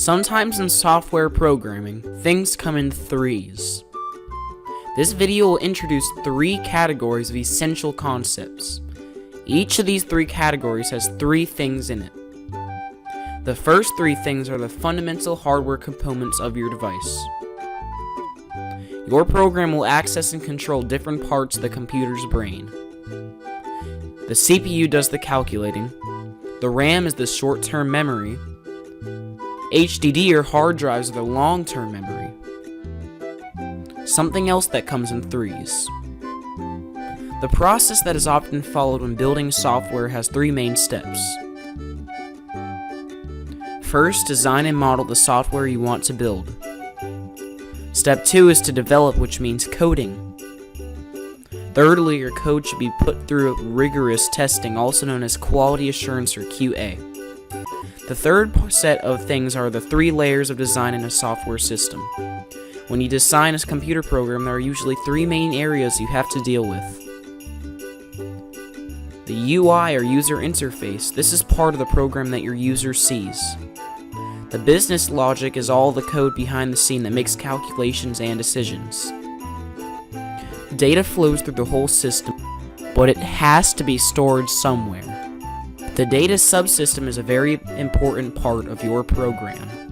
Sometimes in software programming, things come in threes. This video will introduce 3 categories of essential concepts. Each of these 3 categories has 3 things in it. The first 3 things are the fundamental hardware components of your device. Your program will access and control different parts of the computer's brain. The CPU does the calculating, the RAM is the short-term memory, HDD or hard drives are the long-term memory. Something else that comes in threes. The process that is often followed when building software has 3 main steps. First, design and model the software you want to build. Step 2 is to develop, which means coding. Thirdly, your code should be put through rigorous testing, also known as quality assurance or QA. The third set of things are the 3 layers of design in a software system. When you design a computer program, there are usually 3 main areas you have to deal with. The UI or user interface. This is part of the program that your user sees. The business logic is all the code behind the scene that makes calculations and decisions. Data flows through the whole system, but it has to be stored somewhere. The data subsystem is a very important part of your program.